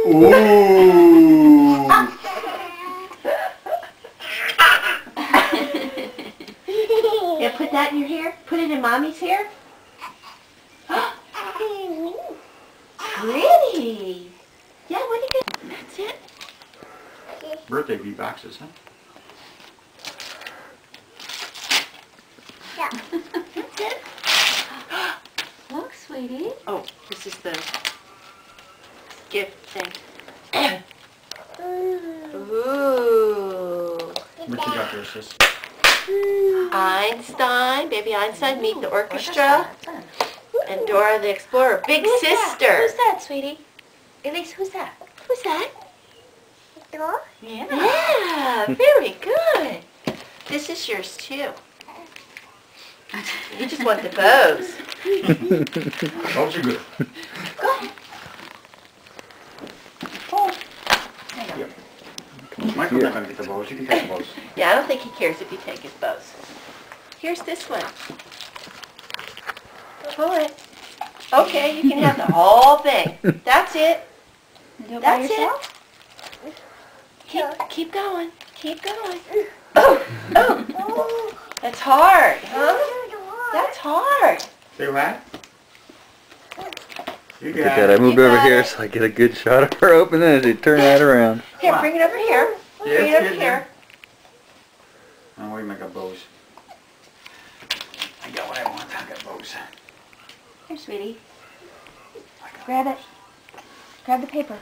Ooh. Yeah, put that in your hair. Put it in Mommy's hair. Pretty. Yeah, what are you gonna... That's it. Birthday V-boxes, huh? Yeah. That's it. Look, sweetie. Oh, this is the gift thing. Ooh. What you got there, sis? Einstein, baby Einstein, meet the orchestra. And Dora the Explorer, big sister. Who's that, sweetie? Elise, who's that? Who's that? Dora? Yeah, very good. This is yours too. You just want the bows. Bows are good. Go ahead. Oh. Yep. Michael's not going to get the bows. You can take the bows. Yeah, I don't think he cares if you take his bows. Here's this one. Pull it. Okay, you can have the whole thing. That's it. That's it. Keep going. Keep going. Oh, oh. That's hard, huh? That's hard. Say what? You Look at that. I moved over here so I get a good shot of her opening as they turn that around. Here, bring it over here. Bring it over here. Oh, wait, I got bows. I got what I want. I got bows. Here, sweetie. Grab it. Grab the paper.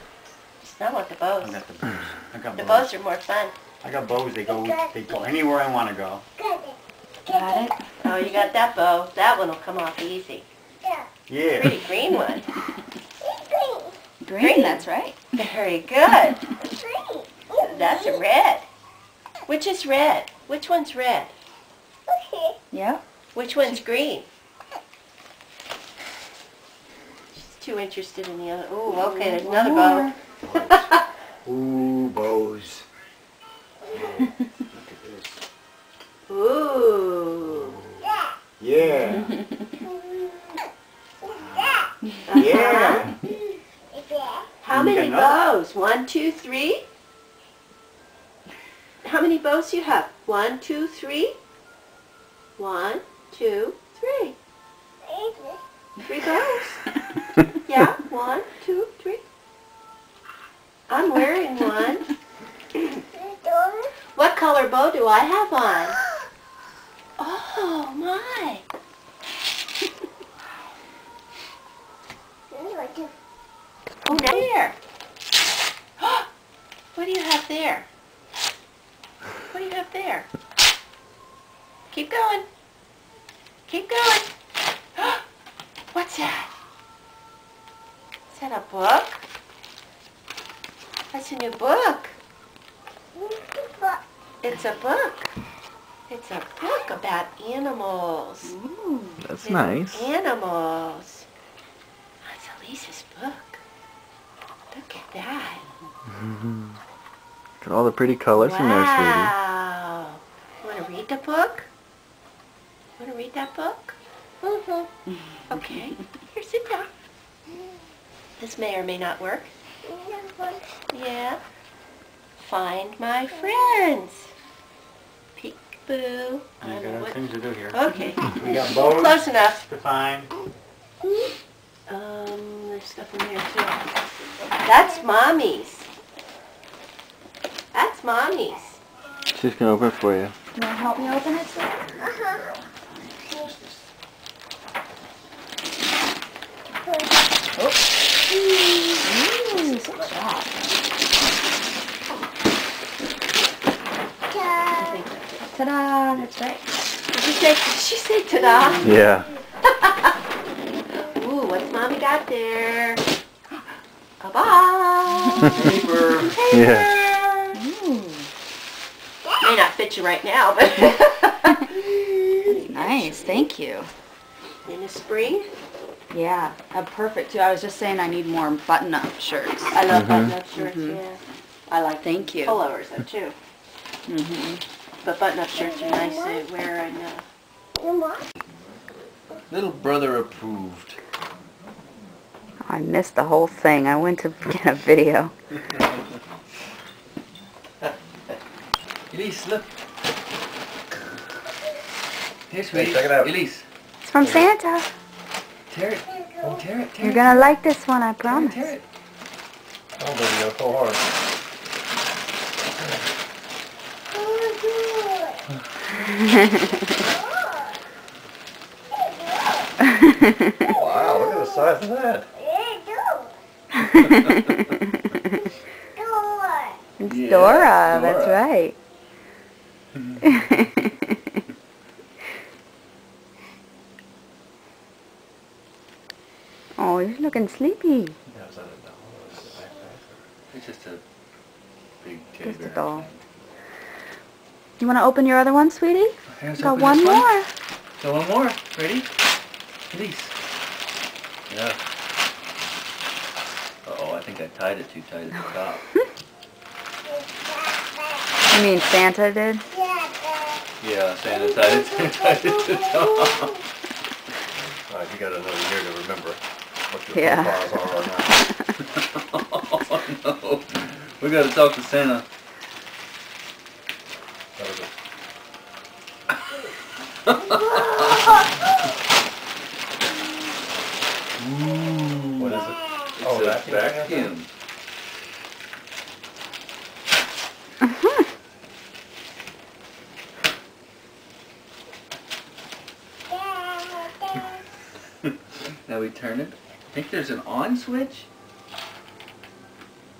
I want the bows. I got the bows. I got The bows. bows are more fun. I got bows. They go anywhere I want to go. Got it? Oh, you got that bow. That one will come off easy. Yeah. Pretty green one. Green, that's right. Very good. That's a red. Which is red? Which one's red? Yeah. Which one's green? She's too interested in the other. Oh, okay, there's another bow. Ooh, bows. Yeah. Look at this. Ooh. Yeah. Yeah. How many bows? 1, 2, 3? How many bows do you have? 1, 2, 3? 1, 2, 3. 3 bows. Yeah, 1, 2, 3. I'm wearing one. What color bow do I have on? Oh, my. Oh, there. What do you have there? What do you have there? Keep going. Keep going. What's that? Is that a book? That's a new book. It's a book. It's a book about animals. Ooh. That's nice. Animals. That's Elise's book. Look at that. Look at all the pretty colors in there, sweetie. Wow. You want to read the book? You want to read that book? Mm-hmm. Okay. Here, sit down. This may or may not work. Yeah. Find my friends. Peek-boo. We got other things to do here. Okay. We got bows Close enough. to find. There's stuff in there too. That's Mommy's. That's Mommy's. She's going to open it for you. You want to help me open it, sir? Ooh, good job. Ta-da, that's right. Did she say ta-da? Yeah. Ooh, what's Mommy got there? Bye-bye. Paper. Yeah. Ooh, May not fit you right now, but nice, thank you. in the spring. Yeah, perfect too. I was just saying I need more button-up shirts. I love button-up shirts, yeah. I like Thank you. pullovers though too. But button-up shirts are nice to wear and Little brother approved. I missed the whole thing. I went to get a video. Elise, look. Here, sweetie. check it out. Elise, It's from Santa. tear it. Tear it, tear You're it. gonna like this one, I promise. Tear it. Oh, baby, you gotta pull hard. Wow, look at the size of that. It's Yeah, Dora, that's Dora. right. Oh, you're looking sleepy. It's just a big teddy Just a bear. doll. You want to open your other one, sweetie? Here's Got open one this more. Got one more. Ready? Elise. Yeah. Uh-oh, I think I tied it too tight at the top. You mean Santa did? Yeah, Santa tied it too tight at the top. Alright, you got another year to remember what your Yeah. profiles are right now. Oh no. We gotta talk to Santa. That was it. What is it? Oh, It's a vacuum. vacuum. Now we turn it. I think there's an on switch.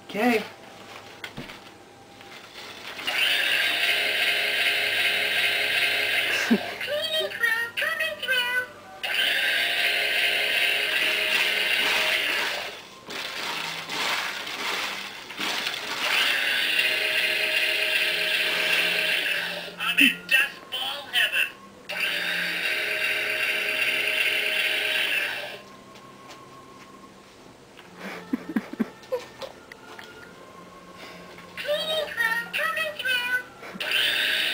Okay. I'm in dust ball heaven. Cleaning crew coming through.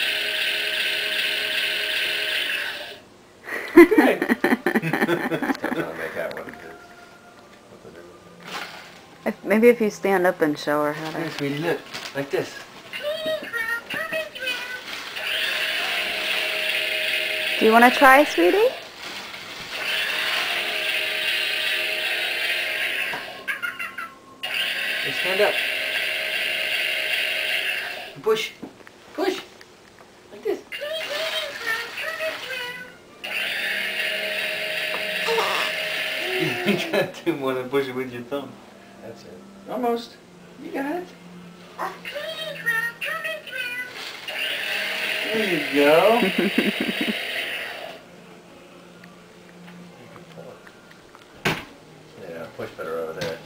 Still trying to make out what it is. What to do. Maybe if you stand up and show her how Here, to. sweetie, look. Like this. Cleaning crew coming through. Do you want to try, sweetie? Hey, stand up. Push. Push. Like this. Cleaning crew coming through. You got to want to push it with your thumb. That's it. Almost. You got it. Cleaning crew coming through. There you go. You can pull it. Yeah, push better over there.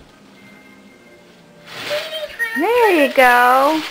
Cleaning crew. There you go.